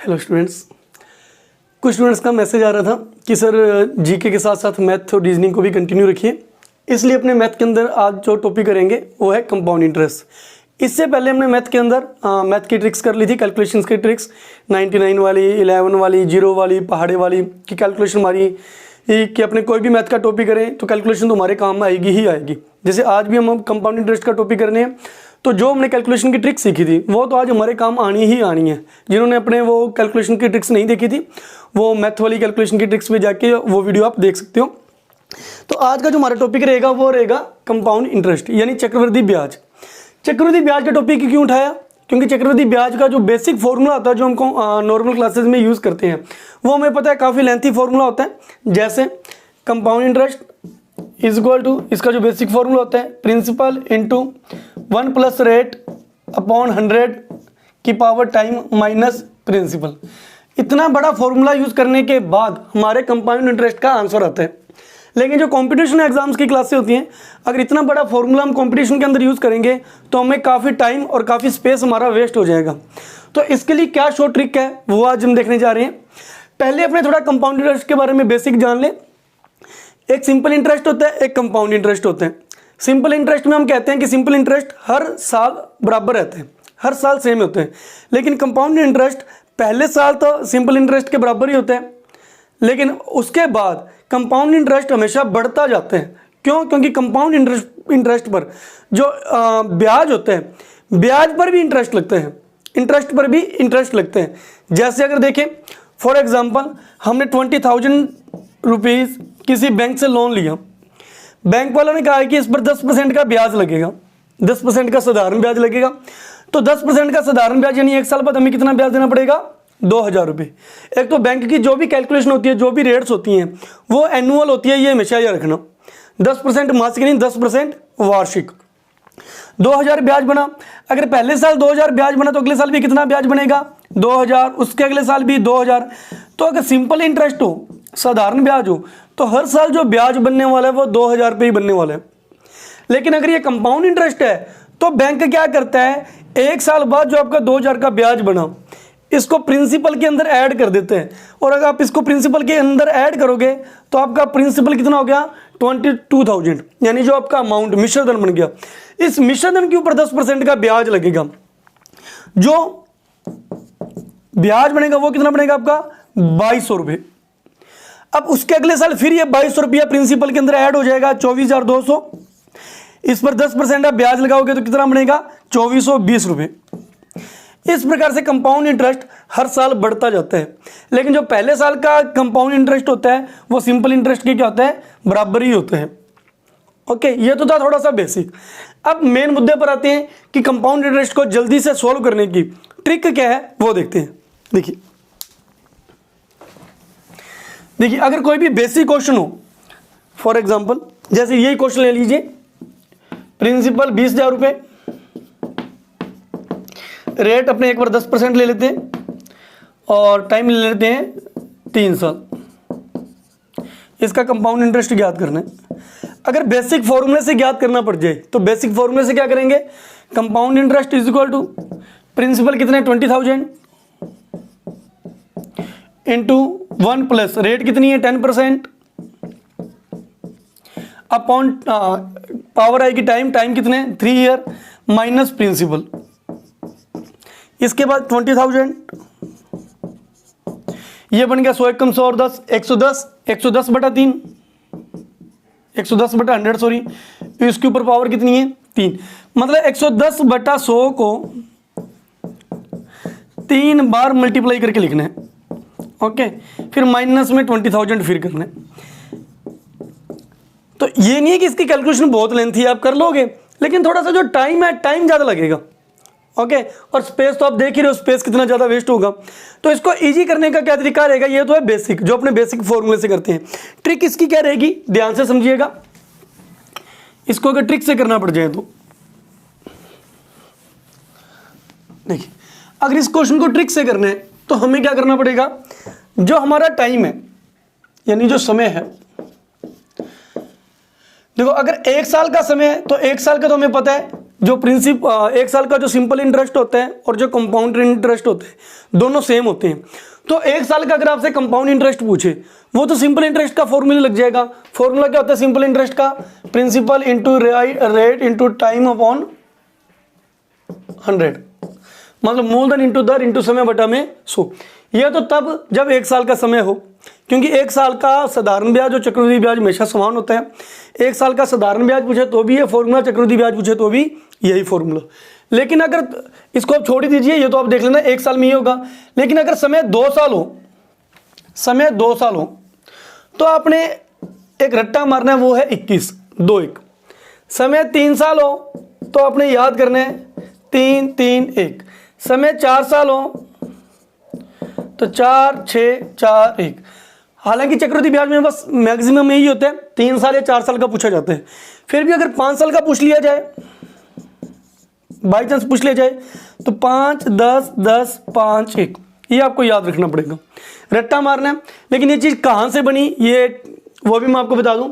Hello students. कुछ students का message आ रहा था कि सर जीके के साथ साथ मैथ और रीजनिंग को भी कंटिन्यू रखिए, इसलिए अपने मैथ के अंदर आज जो टॉपिक करेंगे वो है कंपाउंड इंटरेस्ट। इससे पहले हमने मैथ के अंदर मैथ की ट्रिक्स कर ली थी, कैलकुलेशंस की ट्रिक्स 99 वाली, 11 वाली, 0 वाली, पहाड़े वाली की कैलकुलेशन हमारी कि अपने कोई भी मैथ का टॉपिक करें तो कैलकुलेशन तो हमारे काम में आएगी ही आएगी। जैसे आज भी हम कंपाउंड इंटरेस्ट का टॉपिक करने हैं तो जो हमने कैलकुलेशन की ट्रिक सीखी थी वो तो आज हमारे काम आनी ही आनी है। जिन्होंने अपने वो कैलकुलेशन की ट्रिक्स नहीं देखी थी वो मैथ वाली कैलकुलेशन की ट्रिक्स में जाके वो वीडियो आप देख सकते हो। तो आज का जो हमारा टॉपिक रहेगा वो रहेगा कंपाउंड इंटरेस्ट यानी चक्रवृद्धि ब्याज। चक्रवृद्धि ब्याज का टॉपिक क्यों उठाया? क्योंकि चक्रवृद्धि ब्याज का जो बेसिक फॉर्मूला होता है जो हमको नॉर्मल क्लासेस में यूज़ करते हैं वो हमें पता है, काफ़ी लेंथी फॉर्मूला होता है। जैसे compound interest is equal to, इसका जो बेसिक फॉर्मूला होता है principal into 1 plus rate upon 100 की पावर टाइम माइनस प्रिंसिपल। इतना बड़ा फॉर्मूला यूज़ करने के बाद हमारे कंपाउंड इंटरेस्ट का आंसर आता है। लेकिन जो कंपटीशन एग्जाम्स की क्लासें होती हैं, अगर इतना बड़ा फॉर्मूला हम कंपटीशन के अंदर यूज़ करेंगे तो हमें काफ़ी टाइम और काफ़ी स्पेस हमारा वेस्ट हो जाएगा। तो इसके लिए क्या शॉर्ट ट्रिक है वो आज हम देखने जा रहे हैं। पहले अपने थोड़ा कंपाउंड इंटरेस्ट के बारे में बेसिक जान लें। एक सिंपल इंटरेस्ट होता है, एक कंपाउंड इंटरेस्ट होता है। सिंपल इंटरेस्ट में हम कहते हैं कि सिंपल इंटरेस्ट हर साल बराबर रहते हैं, हर साल सेम होते हैं। लेकिन कंपाउंड इंटरेस्ट पहले साल तो सिंपल इंटरेस्ट के बराबर ही होते हैं, लेकिन उसके बाद कंपाउंड इंटरेस्ट हमेशा बढ़ता जाते हैं। क्यों? क्योंकि कंपाउंड इंटरेस्ट पर जो ब्याज होते हैं, ब्याज पर भी इंटरेस्ट लगते हैं, इंटरेस्ट पर भी इंटरेस्ट लगते हैं। जैसे अगर देखें फॉर एग्जांपल हमने 20,000 रुपीज़ किसी बैंक से लोन लिया, बैंक वालों ने कहा है कि इस पर 10% का ब्याज लगेगा, 10% का साधारण ब्याज लगेगा। तो 10% का साधारण ब्याज यानी एक साल बाद हमें कितना ब्याज देना पड़ेगा? 2,000 रुपये। एक तो बैंक की जो भी कैलकुलेशन होती है, जो भी रेट्स होती हैं वो एनुअल होती है, ये हमेशा याद रखना। 10% मासिक नहीं, 10% वार्षिक। 2,000 ब्याज बना। अगर पहले साल 2,000 ब्याज बना तो अगले साल भी कितना ब्याज बनेगा? 2,000। उसके अगले साल भी 2,000। तो अगर सिंपल इंटरेस्ट हो, साधारण ब्याज हो, तो हर साल जो ब्याज बनने वाला है वो 2,000 रुपये ही बनने वाला है। लेकिन अगर ये कंपाउंड इंटरेस्ट है तो बैंक क्या करता है, एक साल बाद जो आपका 2,000 का ब्याज बना इसको प्रिंसिपल के अंदर ऐड कर देते हैं। और अगर आप इसको प्रिंसिपल के अंदर ऐड करोगे तो आपका प्रिंसिपल कितना हो गया? 22,000, यानी जो आपका अमाउंट मिश्रधन बन गया। इस मिश्रधन के ऊपर 10% का ब्याज लगेगा। जो ब्याज बनेगा वो कितना बनेगा आपका? 2,200 रुपये। अब उसके अगले साल फिर ये 2,200 रुपया प्रिंसिपल के अंदर ऐड हो जाएगा, 24,200। इस पर 10% आप ब्याज लगाओगे तो कितना बनेगा? 2,420 रुपये। इस प्रकार से कंपाउंड इंटरेस्ट हर साल बढ़ता जाता है। लेकिन जो पहले साल का कंपाउंड इंटरेस्ट होता है वो सिंपल इंटरेस्ट के क्या होता है? बराबर ही होते हैं। ओके, ये तो था थोड़ा सा बेसिक। अब मेन मुद्दे पर आते हैं कि कंपाउंड इंटरेस्ट को जल्दी से सॉल्व करने की ट्रिक क्या है वो देखते हैं। देखिए अगर कोई भी बेसिक क्वेश्चन हो, फॉर एग्जांपल जैसे यही क्वेश्चन ले लीजिए, प्रिंसिपल 20,000 रुपये, रेट अपने एक बार 10% ले लेते हैं और टाइम ले लेते हैं 3 साल। इसका कंपाउंड इंटरेस्ट ज्ञात करना है। अगर बेसिक फॉर्मूले से ज्ञात करना पड़ जाए तो बेसिक फॉर्मूले से क्या करेंगे? Compound interest is equal to principal कितने? 20,000 इंटू 1 प्लस रेट कितनी है? 10% अपॉन पावर आएगी टाइम, टाइम कितने? 3 ईयर माइनस प्रिंसिपल। इसके बाद 20,000, ये बन गया 100 एकम 100 और 10, 110, 110/3, 110/100 सॉरी। इसके ऊपर पावर कितनी है? 3। मतलब 110/100 को 3 बार मल्टीप्लाई करके लिखना है। ओके, फिर माइनस में 20,000 फिर करना है। तो ये नहीं है कि इसकी कैलकुलेशन बहुत लेंथी है, आप कर लोगे, लेकिन थोड़ा सा जो टाइम है, टाइम ज़्यादा लगेगा। ओके, और स्पेस तो आप देख ही रहे हो, स्पेस कितना ज़्यादा वेस्ट होगा। तो इसको इजी करने का क्या तरीका रहेगा? ये तो है बेसिक, जो अपने बेसिक फॉर्मूले से करते हैं। ट्रिक इसकी क्या रहेगी? ध्यान से समझिएगा। इसको अगर ट्रिक से करना पड़ जाए तो देखिए, अगर इस क्वेश्चन को ट्रिक से करना है तो हमें क्या करना पड़ेगा? जो हमारा टाइम है यानी जो समय है, देखो अगर 1 साल का समय है तो 1 साल का तो हमें पता है जो एक साल का जो सिंपल इंटरेस्ट होता है और जो कंपाउंड इंटरेस्ट होते हैं दोनों सेम होते हैं। तो एक साल का अगर आपसे कंपाउंड इंटरेस्ट पूछे वो तो सिंपल इंटरेस्ट का फॉर्मूला लग जाएगा। फॉर्मूला क्या होता है सिंपल इंटरेस्ट का? Principal into rate into time upon 100, मतलब मूलधन इंटू दर इंटू समय बटा में 100। यह तो तब जब एक साल का समय हो, क्योंकि एक साल का साधारण ब्याज और चक्रवृद्धि ब्याज हमेशा समान होता है। एक साल का साधारण ब्याज पूछे तो भी ये फॉर्मूला, चक्रवृद्धि ब्याज पूछे तो भी यही फॉर्मूला। लेकिन अगर इसको आप छोड़ ही दीजिए, ये तो आप देख लेना एक साल में ही होगा। लेकिन अगर समय 2 साल हो, समय 2 साल हो तो आपने एक रट्टा मारना है, वो है 21, 2 1। समय 3 साल हो तो आपने याद करना है 3 3 1। समय 4 साल हो तो 4 6 4 1। हालांकि चक्रवृद्धि ब्याज में बस मैक्सिमम यही होता है 3 साल या 4 साल का पूछा जाता है। फिर भी अगर 5 साल का पूछ लिया जाए, बाई चांस पूछ लिया जाए, तो 5 10 10 5 1, ये आपको याद रखना पड़ेगा, रट्टा मारना है। लेकिन ये चीज़ कहाँ से बनी ये वो भी मैं आपको बता दूं।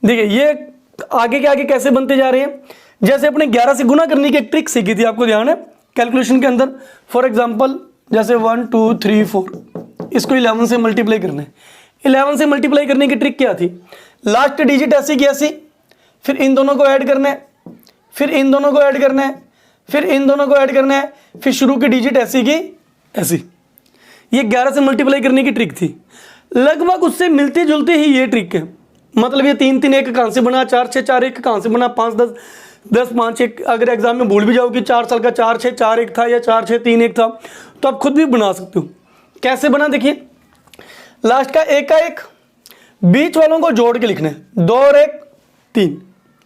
देखिए ये आगे के आगे कैसे बनते जा रहे हैं। जैसे अपने 11 से गुना करने की एक ट्रिक सीखी थी, आपको ध्यान है कैलकुलेशन के अंदर। फॉर एग्जांपल जैसे 1 2 3 4, इसको 11 से मल्टीप्लाई करना है। 11 से मल्टीप्लाई करने की ट्रिक क्या थी? लास्ट डिजिट ऐसी की ऐसी, फिर इन दोनों को ऐड करना है, फिर इन दोनों को ऐड करना है, फिर इन दोनों को ऐड करना है, फिर शुरू की डिजिट ऐसी की ऐसी। ये 11 से मल्टीप्लाई करने की ट्रिक थी। लगभग उससे मिलती जुलती ही ये ट्रिक है। मतलब ये 3 3 1 कहाँ से बना, 4 6 4 1 कहाँ से बना, 5 10 10 5 1। अगर एग्जाम में भूल भी जाओ कि 4 साल का 4 6 4 1 था या 4 6 3 1 था, तो आप खुद भी बना सकते हो। कैसे बना देखिए, लास्ट का 1 का 1, बीच वालों को जोड़ के लिखना है, 2 और 1 3,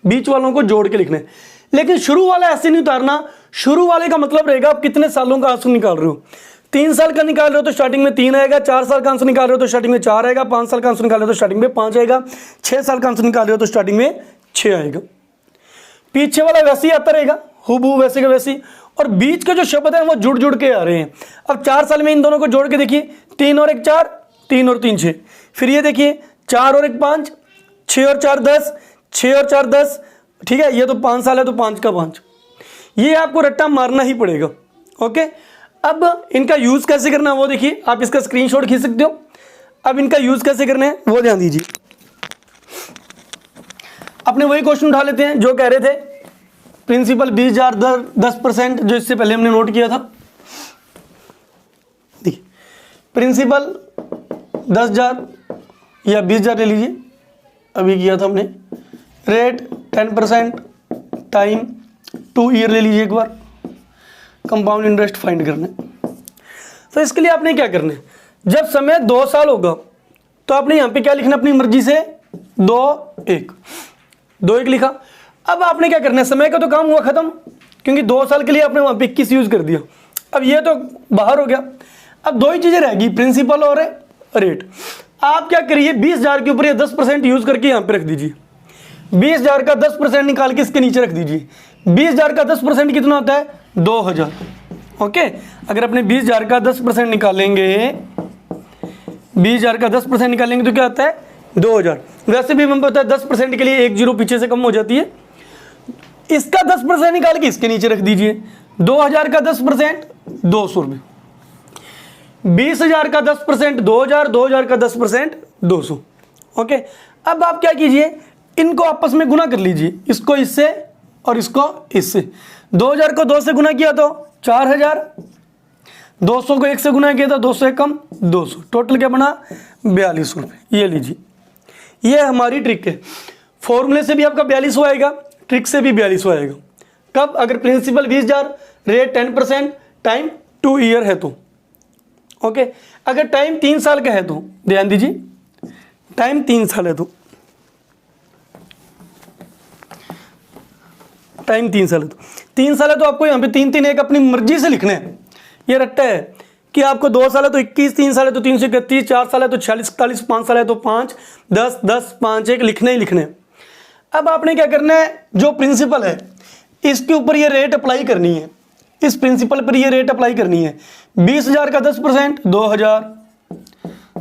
बीच वालों को जोड़ के लिखना है। लेकिन शुरू वाला ऐसे नहीं उतारना। शुरू वाले का मतलब रहेगा आप कितने सालों का आंसर निकाल रहे हो। 3 साल का निकाल रहे हो तो स्टार्टिंग में 3 आएगा, 4 साल का आंसर निकाल रहे हो तो स्टार्टिंग में 4 आएगा, 5 साल का आंसर निकाल रहे हो तो स्टार्टिंग में 5 आएगा, 6 साल का आंसर निकाल रहे हो तो स्टार्टिंग में 6 आएगा। पीछे वाला वैसे ही आता रहेगा, हुबहू वैसे का वैसे ही। और बीच के जो शब्द हैं वो जुड़ जुड़ के आ रहे हैं। अब 4 साल में इन दोनों को जोड़ के देखिए, 3 और 1 4, 3 और 3 6। फिर ये देखिए 4 और 1 5, 6 और 4 10, 6 और 4 10। ठीक है, ये तो 5 साल है तो 5 का 5। ये आपको रट्टा मारना ही पड़ेगा। ओके, अब इनका यूज कैसे करना है वो देखिए, आप इसका स्क्रीनशॉट खींच सकते हो। अब इनका यूज कैसे करना है वो ध्यान दीजिए। अपने वही क्वेश्चन उठा लेते हैं जो कह रहे थे प्रिंसिपल 20,000 दर 10%, जो इससे पहले हमने नोट किया था। देखिए प्रिंसिपल 10,000 या 20,000 ले लीजिए, अभी किया था हमने। रेट 10%, टाइम 2 ईयर ले लीजिए एक बार। कंपाउंड इंटरेस्ट फाइंड करना है। तो इसके लिए आपने क्या करना है, जब समय 2 साल होगा तो आपने यहाँ पे क्या लिखना अपनी मर्जी से, 2 1 लिखा। अब आपने क्या करना है, समय का तो काम हुआ खत्म, क्योंकि 2 साल के लिए आपने वहाँ पे 21 यूज कर दिया। अब ये तो बाहर हो गया। अब 2 ही चीज़ें रहेगी, प्रिंसिपल और रेट। आप क्या करिए, 20,000 के ऊपर ये 10% यूज करके यहाँ पे रख दीजिए। 20,000 का 10% निकाल के इसके नीचे रख दीजिए। 20,000 का 10% कितना होता है, 2,000। ओके, अगर अपने 20,000 का 10% निकालेंगे, 20,000 का 10% निकालेंगे तो क्या आता है, 2,000। वैसे भी हमें पता है 10% के लिए 1 जीरो पीछे से कम हो जाती है। इसका 10% निकाल के इसके नीचे रख दीजिए। 2,000 का 10% 200 रुपये, 20,000 का 10% 2,000, 2,000 का 10% 200। ओके, अब आप क्या कीजिए, इनको आपस में गुना कर लीजिए, इसको इससे और इसको इससे। 2,000 को 2 से गुना किया तो 4,000, 200 को 1 से गुना किया तो 200 कम 200, टोटल क्या बना, 42 रुपये। ये लीजिए, ये हमारी ट्रिक है। फॉर्मूले से भी आपका 42 आएगा, ट्रिक से भी 42 आएगा। कब, अगर प्रिंसिपल 20,000, रेट 10%, टाइम 2 ईयर है तो। ओके, अगर टाइम 3 साल का है तो ध्यान दीजिए, टाइम 3 साल है तो, टाइम 3 साल है तो 3 साल है तो आपको यहाँ पे 3 3 1 अपनी मर्जी से लिखना है। ये रट्टा है कि आपको 2 साल है तो 21, 3 साल है तो 331, 4 साल है तो 46 41, 5 साल है तो 5 10 10 5 1 लिखने ही लिखने। अब आपने क्या करना है, जो प्रिंसिपल है इसके ऊपर ये रेट अप्लाई करनी है, इस प्रिंसिपल पर ये रेट अप्लाई करनी है। 20,000 का 10% 2,000,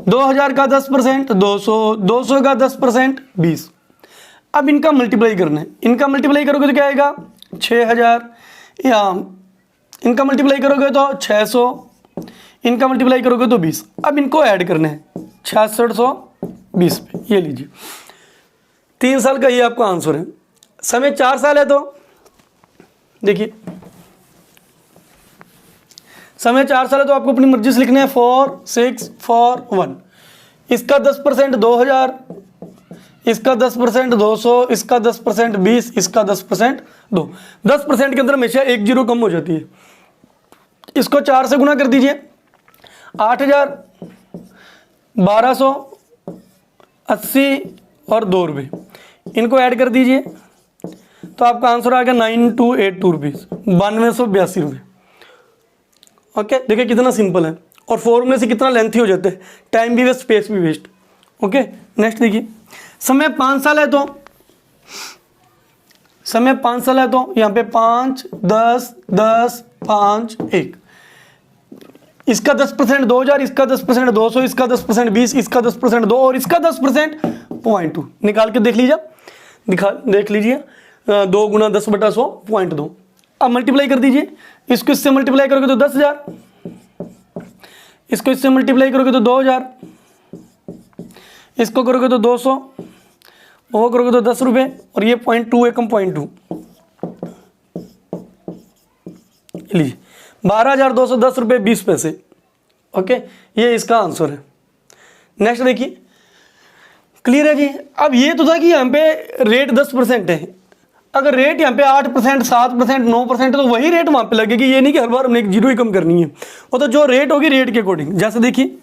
2,000 का 10% 200, 200 का 10% 20। अब इनका मल्टीप्लाई करना है, इनका मल्टीप्लाई करोगे तो क्या आएगा, 6000, या इनका मल्टीप्लाई करोगे तो 600, इनका मल्टीप्लाई करोगे तो 20। अब इनको ऐड करना है 6620 पे, ये लीजिए 3 साल का ये आपका आंसर है। समय 4 साल है तो देखिए समय 4 साल है तो आपको अपनी मर्जी से लिखना है 4 6 4 1। इसका 10% 2000, इसका 10% 200, इसका 10% 20, इसका 10% 2। 10% के अंदर हमेशा एक जीरो कम हो जाती है। इसको 4 से गुना कर दीजिए, 8000, 1280 और 2 रुपये, इनको ऐड कर दीजिए तो आपका आंसर आ गया 9282 रुपीज़, 9282 रुपये। ओके, देखिए कितना सिंपल है और फॉर्मूले से कितना लेंथी हो जाते हैं, टाइम भी वेस्ट, स्पेस भी वेस्ट। ओके, नेक्स्ट देखिए समय 5 साल है तो समय 5 साल है तो यहाँ पे 5 10 10 5 1, इसका 10% 2000, इसका 10% 200, इसका 10% 20, इसका 10% 2 और इसका 10% 0.2 निकाल के देख लीजिए, देख लीजिए 2 गुना 10/100 0.2। अब मल्टीप्लाई कर दीजिए, इसको इससे मल्टीप्लाई करोगे तो 10,000, इसको इससे मल्टीप्लाई करोगे तो 2000, इसको करोगे तो 200, वो करोगे तो 10 रुपये और ये 0.2 एकम 0.2, लीजिए 12,210 रुपये 20 पैसे। ओके, ये इसका आंसर है। नेक्स्ट देखिए, क्लियर है जी। अब ये तो था कि यहाँ पे रेट 10% है, अगर रेट यहाँ पे 8% 7% 9% तो वही रेट वहाँ पे लगेगी, ये नहीं कि हर बार हमने एक जीरो ही कम करनी है, वो तो जो रेट होगी रेट के अकॉर्डिंग। जैसे देखिए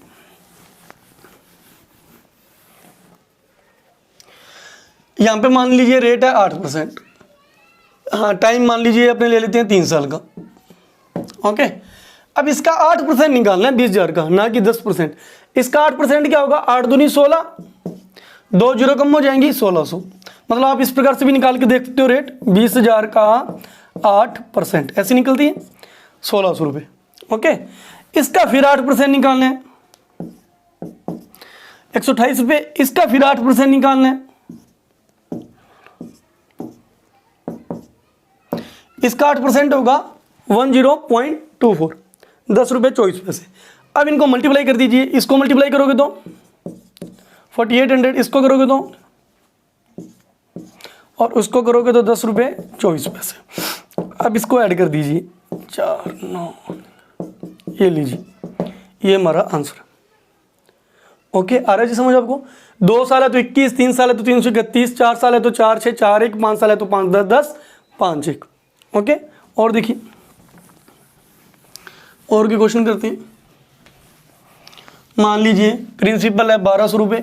यहाँ पे मान लीजिए रेट है 8%, हाँ टाइम मान लीजिए अपने ले लेते हैं 3 साल का। ओके, अब इसका 8% निकालना है 20,000 का, ना कि 10%। इसका 8% क्या होगा, 8 दूनी 16, 2 जीरो कम हो जाएंगी 1600। मतलब आप इस प्रकार से भी निकाल के देख सकते हो रेट, 20,000 का 8% ऐसे निकलती है 1600 रुपये। ओके, इसका फिर 8% निकालना है 128 रुपये, इसका फिर 8% निकालना है, इसका 8% होगा 10.24, 10 रुपये 24 पैसे। अब इनको मल्टीप्लाई कर दीजिए, इसको मल्टीप्लाई करोगे तो 4800, इसको करोगे तो और उसको करोगे तो 10 रुपये 24 पैसे। अब इसको ऐड कर दीजिए 4 9, ये लीजिए, ये हमारा आंसर है। ओके, आ रहा है जी समझ आपको। 2 साल है तो 21, 3 साल है तो 331, 4 साल है तो 4 6 4 1, 5 साल है तो 5 10 10 5 1। ओके, और देखिए और भी क्वेश्चन करते हैं। मान लीजिए प्रिंसिपल है 1200 रुपये,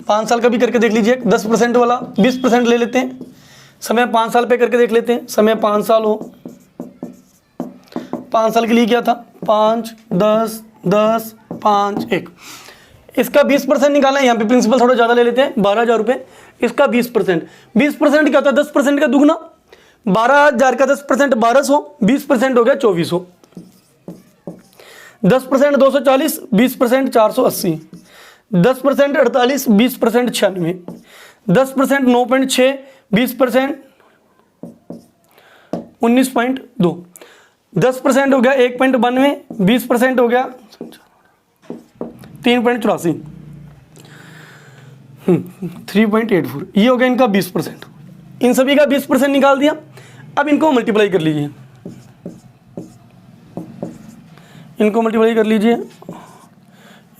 5 साल का भी करके देख लीजिए, 10% वाला 20% ले लेते हैं, समय 5 साल पे करके देख लेते हैं। समय 5 साल हो, 5 साल के लिए क्या था, 5 10 10 5 1, इसका 20% निकालना है। यहाँ पे प्रिंसिपल थोड़ा ज़्यादा ले लेते हैं, 12,000 रुपये, इसका 20%। 20% क्या होता है, 10% का दुगना, 12,000 का 10% 1200, 20% हो गया 2400, 10% 240, 20% 480, 10% 48, 20% 96, 10% 9.6, 20% 19.2, 10% हो गया 1.92, 20% हो गया 3.84, 3.84, ये हो गया इनका 20%। इन सभी का 20% निकाल दिया। अब इनको मल्टीप्लाई कर लीजिए, इनको मल्टीप्लाई कर लीजिए,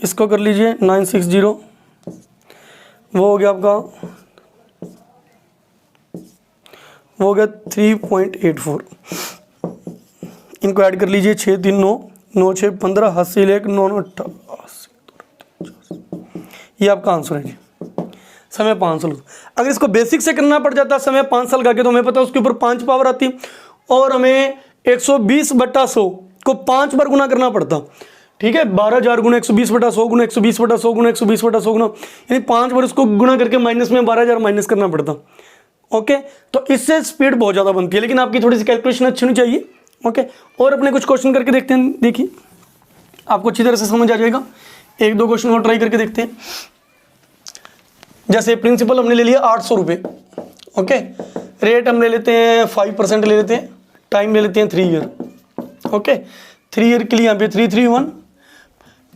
इसको कर लीजिए 960, वो हो गया आपका, वो हो गया 3.84। इनको ऐड कर लीजिए, 6 3 9 9 6 15 हासिल 1 9 9 18, ये आपका आंसर है जी। समय 5 साल। अगर इसको बेसिक से करना पड़ जाता समय 5 साल का के, तो हमें पता है उसके ऊपर 5 पावर आती और हमें 120/100 को 5 बार गुना करना पड़ता। ठीक है, 12,000 गुना 120/100 गुना 120/100 गुना 120/100 गुना, यानी 5 बार उसको गुना करके माइनस में 12,000 माइनस करना पड़ता। ओके, तो इससे स्पीड बहुत ज़्यादा बनती है, लेकिन आपकी थोड़ी सी कैलकुलेशन अच्छी होनी चाहिए। ओके, और अपने कुछ क्वेश्चन करके देखते हैं, देखिए आपको अच्छी तरह से समझ आ जाएगा। 1-2 क्वेश्चन और ट्राई करके देखते हैं। जैसे प्रिंसिपल हमने ले लिया 800 रुपये, ओके, रेट हम ले लेते हैं 5% ले लेते हैं, टाइम ले लेते हैं 3 ईयर। ओके, 3 ईयर के लिए यहाँ पे 331।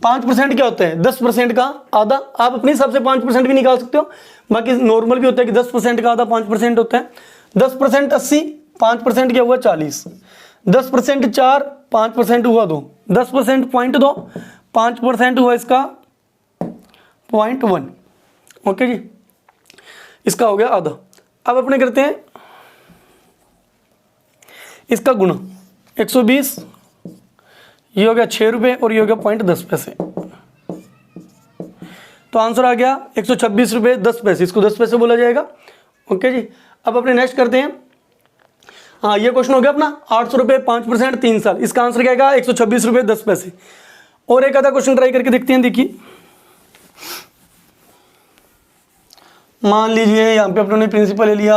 5% क्या होता है? 10% का आधा। आप अपने हिसाब से 5% भी निकाल सकते हो, बाकी नॉर्मल भी होता है कि 10% का आधा 5% होता है। 10% 80, 5% क्या हुआ 40, 10% 4, 5% हुआ 2, 10% 0.2, 5% हुआ इसका 0.1। ओके जी, इसका हो गया आधा। अब अपने करते हैं इसका गुणा 120, ये हो गया 6 रुपये और ये हो गया 0.10 पैसे। तो आंसर आ गया 126 रुपये 10 पैसे, इसको 10 पैसे बोला जाएगा। ओके जी, अब अपने नेक्स्ट करते हैं। हाँ, ये क्वेश्चन हो गया अपना 800 रुपये 5% 3 साल, इसका आंसर क्या आएगा? 126 रुपये 10 पैसे। और एक आधा क्वेश्चन ट्राई करके देखते हैं। देखिए, मान लीजिए यहाँ पे अपनों ने प्रिंसिपल ले लिया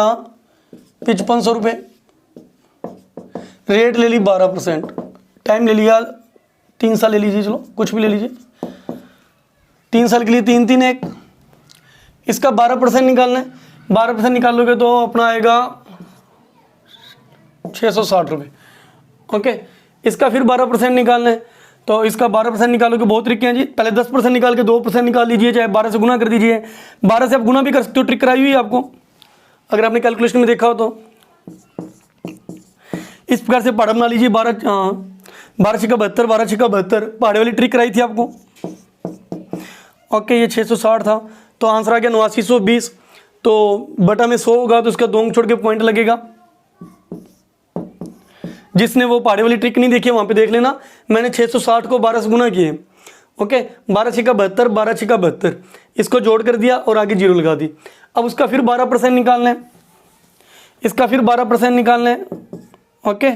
5500 रुपये, रेट ले ली 12%, टाइम ले लिया 3 साल ले लीजिए, चलो कुछ भी ले लीजिए, 3 साल के लिए 3 3 1, इसका 12% निकालना है। 12% निकालोगे तो अपना आएगा 660 रुपये। ओके, इसका फिर 12% निकालना है, तो इसका 12% निकालोगे, बहुत तरीके हैं जी। पहले 10% निकाल के 2% निकाल लीजिए, चाहे 12 से गुना कर दीजिए। 12 से आप गुना भी कर सकते हो, ट्रिक कराई हुई है आपको, अगर आपने कैलकुलेशन में देखा हो तो। इस प्रकार से पहाड़ा बना लीजिए, 12 6 72, 12 6 72, पहाड़े वाली ट्रिक कराई थी आपको। ओके, ये 660 था, तो आंसर आ गया 8920। तो बटा में 100 होगा तो उसका 2 अंक छोड़ के पॉइंट लगेगा। जिसने वो पहाड़े वाली ट्रिक नहीं देखी है वहाँ पे देख लेना, मैंने 660 को 12 से गुना किए। ओके, 12 6 72, 12 6 72, इसको जोड़ कर दिया और आगे 0 लगा दी। अब उसका फिर 12% निकालना है, इसका फिर 12% निकालना है। ओके,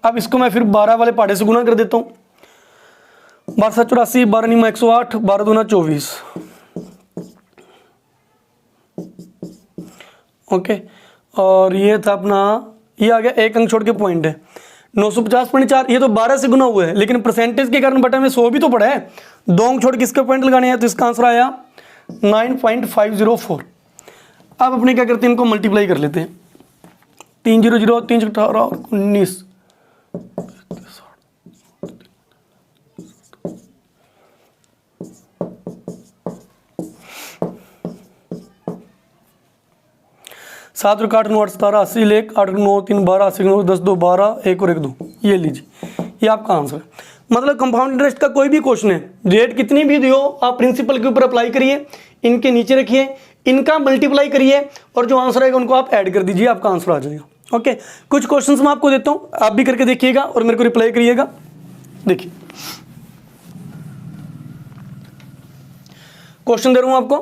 अब इसको मैं फिर 12 वाले पहाड़े से गुना कर देता हूँ। 12 7 84, 12 9 108, 12 दूना 24। ओके, और ये था अपना, ये आ गया 1 अंक छोड़ के पॉइंट है 950.4। ये तो 12 से गुना हुआ है, लेकिन परसेंटेज के कारण बटा में 100 भी तो पड़ा है, 2 अंक छोड़ के इसके पॉइंट लगाने हैं, तो इसका आंसर आया 9.504। अब अपने क्या करते हैं, इनको मल्टीप्लाई कर लेते हैं। 3 0 0, 3 18 और 19, 7 और 8 9 8 17 80 1 8 9 3 12 80 9 10 2 12 1 और 1 2, ये लीजिए, ये आपका आंसर है। मतलब कंपाउंड इंटरेस्ट का कोई भी क्वेश्चन है, रेट कितनी भी दियो, आप प्रिंसिपल के ऊपर अप्लाई करिए, इनके नीचे रखिए, इनका मल्टीप्लाई करिए और जो आंसर आएगा उनको आप ऐड कर दीजिए, आपका आंसर आ जाएगा। ओके, कुछ क्वेश्चंस मैं आपको देता हूँ, आप भी करके देखिएगा और मेरे को रिप्लाई करिएगा। देखिए, क्वेश्चन दे रहा हूँ आपको।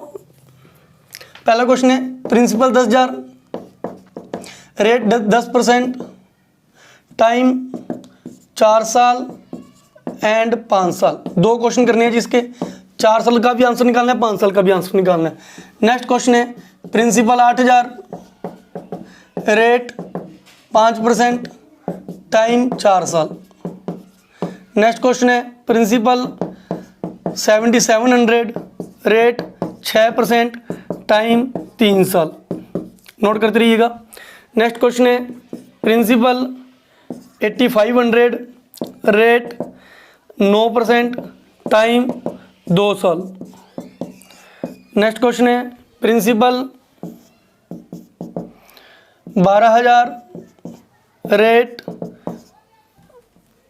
पहला क्वेश्चन है, प्रिंसिपल 10,000, रेट 10%, टाइम 4 साल एंड 5 साल। 2 क्वेश्चन करने हैं जिसके 4 साल का भी आंसर निकालना है, 5 साल का भी आंसर निकालना है। नेक्स्ट क्वेश्चन है, प्रिंसिपल 8,000, रेट 5%, टाइम 4 साल। नेक्स्ट क्वेश्चन है, प्रिंसिपल 7,700, रेट 6%, टाइम 3 साल। नोट करते रहिएगा। नेक्स्ट क्वेश्चन है, प्रिंसिपल 8,500, रेट 9%, टाइम 2 साल। नेक्स्ट क्वेश्चन है, प्रिंसिपल 12,000, रेट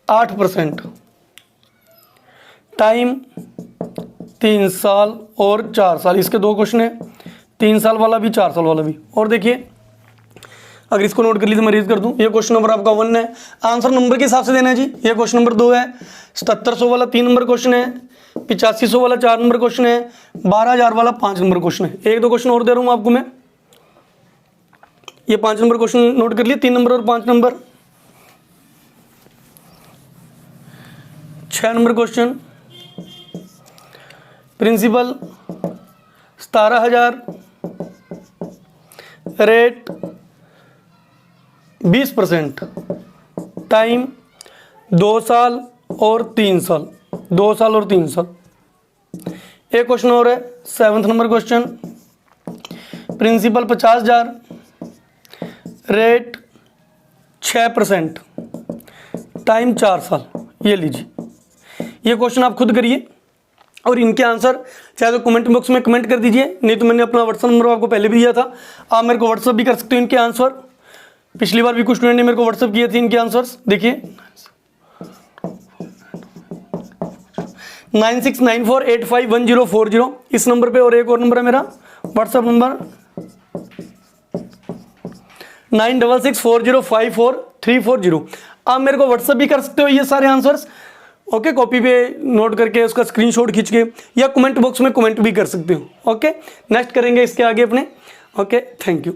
8%, टाइम 3 साल और 4 साल। इसके 2 क्वेश्चन है, 3 साल वाला भी 4 साल वाला भी। और देखिए, अगर इसको नोट कर ली तो मैं रीड कर दूं, ये क्वेश्चन नंबर आपका 1 है, आंसर नंबर के हिसाब से देना है जी। ये क्वेश्चन नंबर 2 है, 7700 वाला 3 नंबर क्वेश्चन है, 8500 वाला 4 नंबर क्वेश्चन है, 12,000 वाला 5 नंबर क्वेश्चन है। 1 2 क्वेश्चन और दे रहा हूँ आपको मैं, ये 5 नंबर क्वेश्चन नोट कर लिए, 3 नंबर और 5 number. 6 number question, principal 17,000, rate 20%, time 2 साल और 3 साल, 2 साल और 3 साल। एक क्वेश्चन और है, 7th number question, principal 50,000, rate 6%, time 4 साल। ये लीजिए, ये क्वेश्चन आप खुद करिए और इनके आंसर चाहे तो कमेंट बॉक्स में कमेंट कर दीजिए, नहीं तो मैंने अपना व्हाट्सअप नंबर आपको पहले भी दिया था, आप मेरे को व्हाट्सअप भी कर सकते हो इनके आंसर। पिछली बार भी कुछ स्टूडेंट ने मेरे को व्हाट्सअप किए थे इनके आंसर्स, देखिए 9694851040 इस नंबर पे, और एक और नंबर है मेरा व्हाट्सअप नंबर 9664054340। आप मेरे को व्हाट्सअप भी कर सकते हो ये सारे आंसर्स, ओके, कॉपी पे नोट करके उसका स्क्रीनशॉट खींच के, या कमेंट बॉक्स में कमेंट भी कर सकते हो। ओके, नेक्स्ट करेंगे इसके आगे अपने। Okay, thank you.